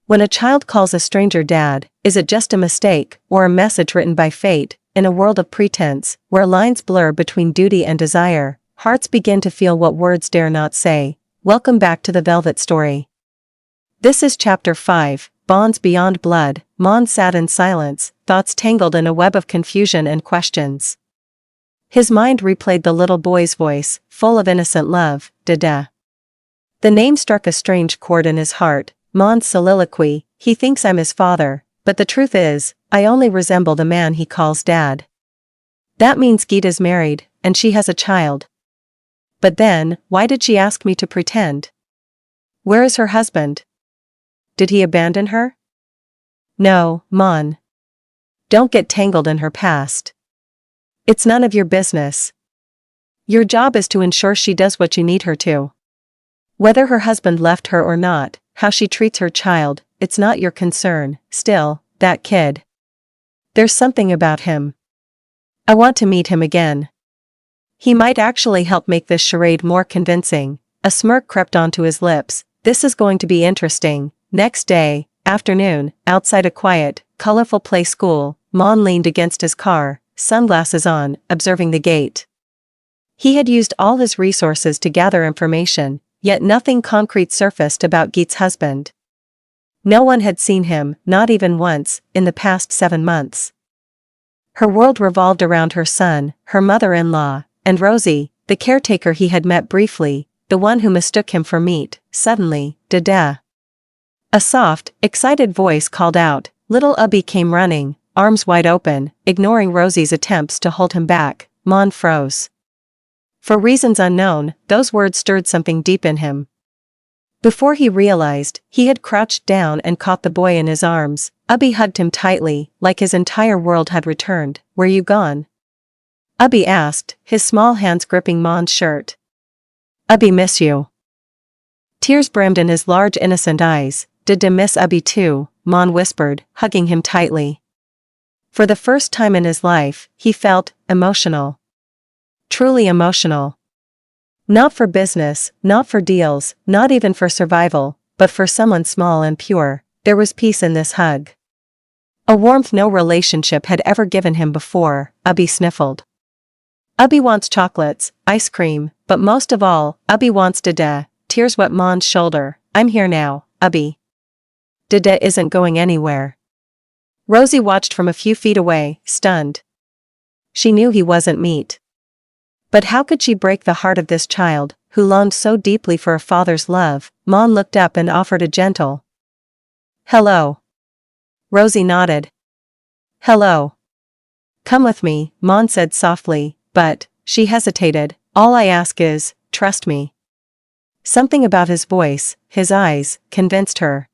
When a child calls a stranger dad, is it just a mistake, or a message written by fate? In a world of pretense, where lines blur between duty and desire, hearts begin to feel what words dare not say. Welcome back to the Velvet Story. This is Chapter 5, Bonds Beyond Blood. Maan sat in silence, thoughts tangled in a web of confusion and questions. His mind replayed the little boy's voice, full of innocent love, Dada. The name struck a strange chord in his heart. Maan's soliloquy, he thinks I'm his father, but the truth is, I only resemble the man he calls dad. That means Geet is married, and she has a child. But then, why did she ask me to pretend? Where is her husband? Did he abandon her? No, Maan. Don't get tangled in her past. It's none of your business. Your job is to ensure she does what you need her to. Whether her husband left her or not, how she treats her child, it's not your concern. Still, that kid. There's something about him. I want to meet him again. He might actually help make this charade more convincing. A smirk crept onto his lips. This is going to be interesting. Next day, afternoon, outside a quiet, colorful play school, Maan leaned against his car, sunglasses on, observing the gate. He had used all his resources to gather information, yet nothing concrete surfaced about Geet's husband. No one had seen him, not even once, in the past 7 months. Her world revolved around her son, her mother-in-law, and Rosie, the caretaker he had met briefly, the one who mistook him for meat. Suddenly, Dada. A soft, excited voice called out. Little Abhi came running, arms wide open, ignoring Rosie's attempts to hold him back. Maan froze. For reasons unknown, those words stirred something deep in him. Before he realized, he had crouched down and caught the boy in his arms. Abhi hugged him tightly, like his entire world had returned. Where you gone? Abhi asked, his small hands gripping Maan's shirt. Abhi miss you. Tears brimmed in his large innocent eyes. Did I miss Abhi too? Maan whispered, hugging him tightly. For the first time in his life, he felt emotional. Truly emotional. Not for business, not for deals, not even for survival, but for someone small and pure. There was peace in this hug. A warmth no relationship had ever given him before. Abhi sniffled. Abhi wants chocolates, ice cream, but most of all, Abhi wants Dada. Tears wet Maan's shoulder. I'm here now, Abhi. Dada isn't going anywhere. Rosie watched from a few feet away, stunned. She knew he wasn't meat. But how could she break the heart of this child, who longed so deeply for a father's love? Maan looked up and offered a gentle hello. Rosie nodded. Hello. Come with me, Maan said softly, but, she hesitated, all I ask is, trust me. Something about his voice, his eyes, convinced her.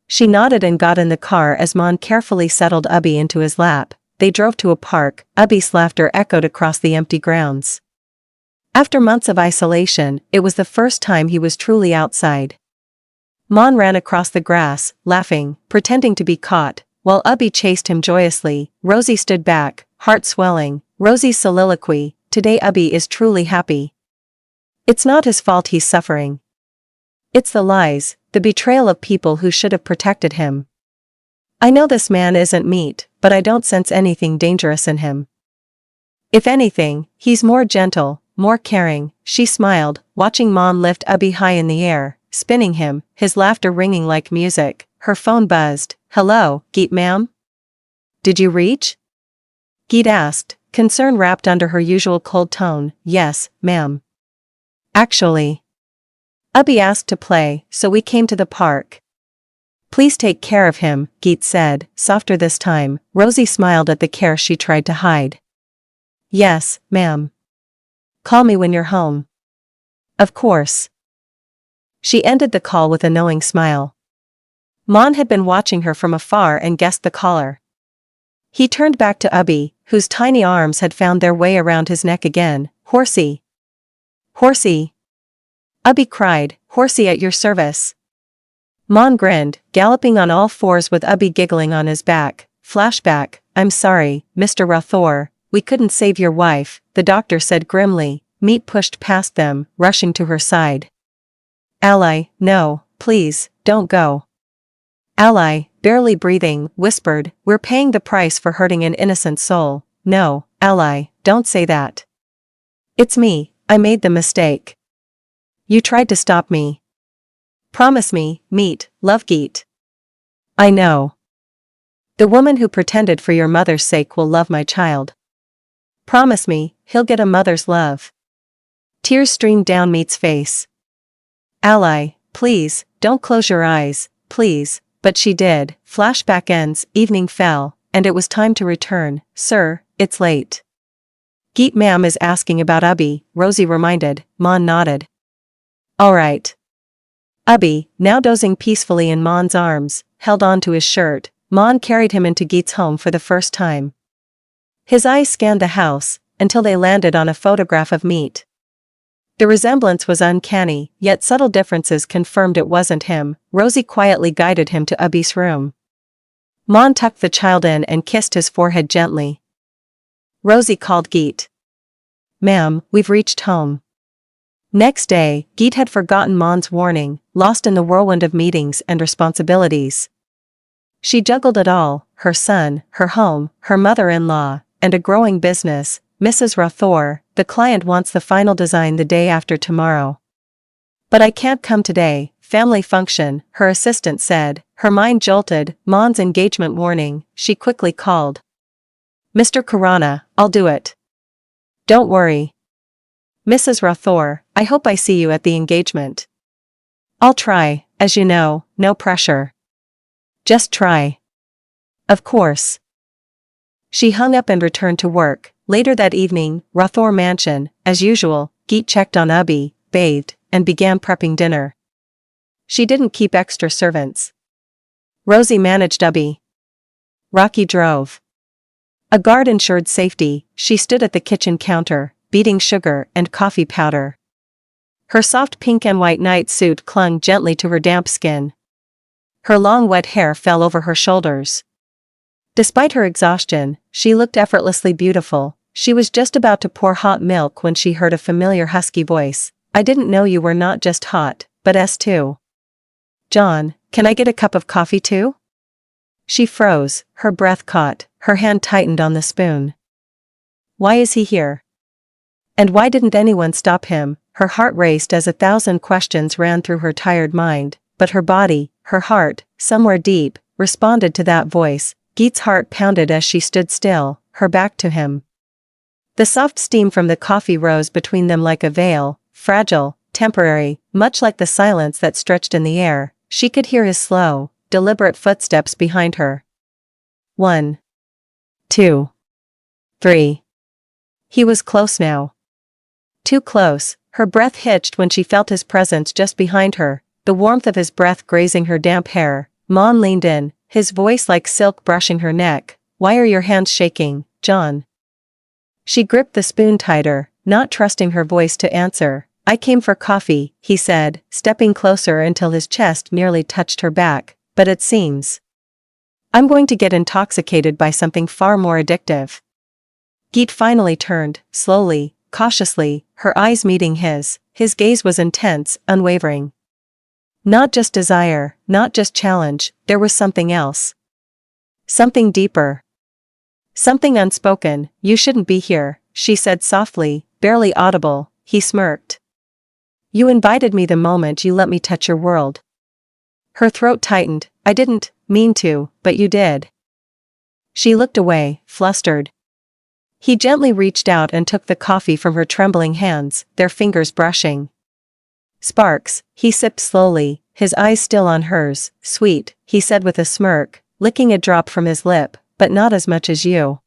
She nodded and got in the car as Maan carefully settled Abhi into his lap. They drove to a park. Abhi's laughter echoed across the empty grounds. After months of isolation, it was the first time he was truly outside. Maan ran across the grass, laughing, pretending to be caught, while Abhi chased him joyously. Rosie stood back, heart swelling. Rosie's soliloquy, today Abhi is truly happy. It's not his fault he's suffering. It's the lies, the betrayal of people who should have protected him. I know this man isn't meat, but I don't sense anything dangerous in him. If anything, he's more gentle, more caring. She smiled, watching Maan lift Abhi high in the air, spinning him, his laughter ringing like music. Her phone buzzed. Hello, Geet ma'am? Did you reach? Geet asked, concern wrapped under her usual cold tone. Yes, ma'am. Actually, Abhi asked to play, so we came to the park. Please take care of him, Geet said, softer this time. Rosie smiled at the care she tried to hide. Yes, ma'am. Call me when you're home. Of course. She ended the call with a knowing smile. Maan had been watching her from afar and guessed the caller. He turned back to Abhi, whose tiny arms had found their way around his neck again. Horsey. Horsey. Abhi cried, Horsey at your service. Maan grinned, galloping on all fours with Abhi giggling on his back. Flashback, I'm sorry, Mr. Rathore, we couldn't save your wife, the doctor said grimly. Meat pushed past them, rushing to her side. Ally, no, please, don't go. Ally, barely breathing, whispered, "We're paying the price for hurting an innocent soul." "No, Ally, don't say that. It's me, I made the mistake. You tried to stop me. Promise me, meet, love Geet." "I know. The woman who pretended for your mother's sake will love my child. Promise me, he'll get a mother's love." Tears streamed down Meet's face. "Ally, please, don't close your eyes, please." But she did. Flashback ends, evening fell, and it was time to return. "Sir, it's late." "Geet ma'am is asking about Abhi," Rosie reminded. Maan nodded. "All right." Abhi, now dozing peacefully in Maan's arms, held on to his shirt. Maan carried him into Geet's home for the first time. His eyes scanned the house, until they landed on a photograph of Meet. The resemblance was uncanny, yet subtle differences confirmed it wasn't him. Rosie quietly guided him to Abhi's room. Maan tucked the child in and kissed his forehead gently. Rosie called Geet. "Ma'am, we've reached home." Next day, Geet had forgotten Maan's warning, lost in the whirlwind of meetings and responsibilities. She juggled it all: her son, her home, her mother-in-law, and a growing business. "Mrs. Rathore, the client wants the final design the day after tomorrow." "But I can't come today, family function," her assistant said. Her mind jolted. Maan's engagement warning. She quickly called. "Mr. Khurana, I'll do it." "Don't worry. Mrs. Rathore, I hope I see you at the engagement." "I'll try, as you know, no pressure." "Just try." "Of course." She hung up and returned to work. Later that evening, Rathore Mansion, as usual, Geet checked on Abhi, bathed, and began prepping dinner. She didn't keep extra servants. Rosie managed Abhi. Rocky drove. A guard ensured safety. She stood at the kitchen counter, beating sugar and coffee powder. Her soft pink and white night suit clung gently to her damp skin. Her long wet hair fell over her shoulders. Despite her exhaustion, she looked effortlessly beautiful. She was just about to pour hot milk when she heard a familiar husky voice. "I didn't know you were not just hot, but S2. John, can I get a cup of coffee too?" She froze, her breath caught, her hand tightened on the spoon. Why is he here? And why didn't anyone stop him? Her heart raced as 1,000 questions ran through her tired mind, but her body, her heart, somewhere deep, responded to that voice. Geet's heart pounded as she stood still, her back to him. The soft steam from the coffee rose between them like a veil, fragile, temporary, much like the silence that stretched in the air. She could hear his slow, deliberate footsteps behind her. 1, 2, 3. He was close now. Too close. Her breath hitched when she felt his presence just behind her, the warmth of his breath grazing her damp hair. Maan leaned in, his voice like silk brushing her neck. "Why are your hands shaking, John?" She gripped the spoon tighter, not trusting her voice to answer. "I came for coffee," he said, stepping closer until his chest nearly touched her back. "But it seems I'm going to get intoxicated by something far more addictive." Geet finally turned, slowly, cautiously, her eyes meeting his. His gaze was intense, unwavering. Not just desire, not just challenge, there was something else. Something deeper. Something unspoken. "You shouldn't be here," she said softly, barely audible. He smirked. "You invited me the moment you let me touch your world." Her throat tightened. "I didn't mean to, but you did." She looked away, flustered. He gently reached out and took the coffee from her trembling hands, their fingers brushing. "Sparks," he sipped slowly, his eyes still on hers. "Sweet," he said with a smirk, licking a drop from his lip, "but not as much as you."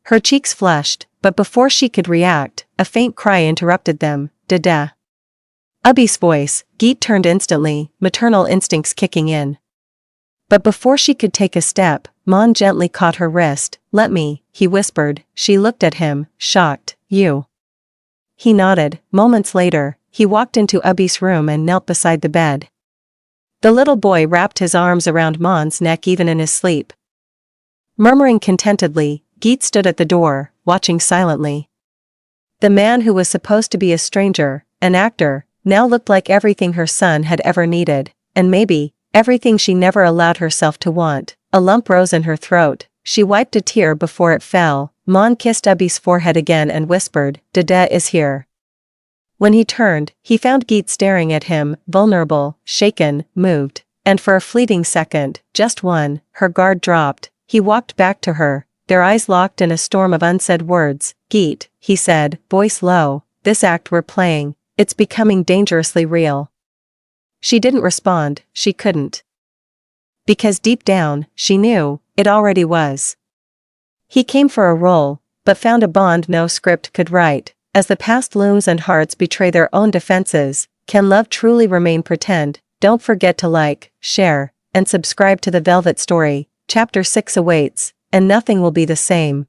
Her cheeks flushed, but before she could react, a faint cry interrupted them. "Dada." Abhi's voice. Geet turned instantly, maternal instincts kicking in. But before she could take a step, Maan gently caught her wrist. "Let me," he whispered. She looked at him, shocked. "You?" He nodded. Moments later, he walked into Abhi's room and knelt beside the bed. The little boy wrapped his arms around Maan's neck even in his sleep. Murmuring contentedly, Geet stood at the door, watching silently. The man who was supposed to be a stranger, an actor, now looked like everything her son had ever needed, and maybe, Everything she never allowed herself to want. A lump rose in her throat. She wiped a tear before it fell. Maan kissed Abhi's forehead again and whispered, Dada is here. When he turned, he found Geet staring at him, vulnerable, shaken, moved. And for a fleeting second, just one, her guard dropped. He walked back to her, their eyes locked in a storm of unsaid words. Geet, he said, voice low, this act we're playing, it's becoming dangerously real. She didn't respond, she couldn't. Because deep down, she knew, it already was. He came for a role, but found a bond no script could write. As the past looms and hearts betray their own defenses, can love truly remain pretend? Don't forget to like, share, and subscribe to The Velvet Story. Chapter 6 awaits, and nothing will be the same.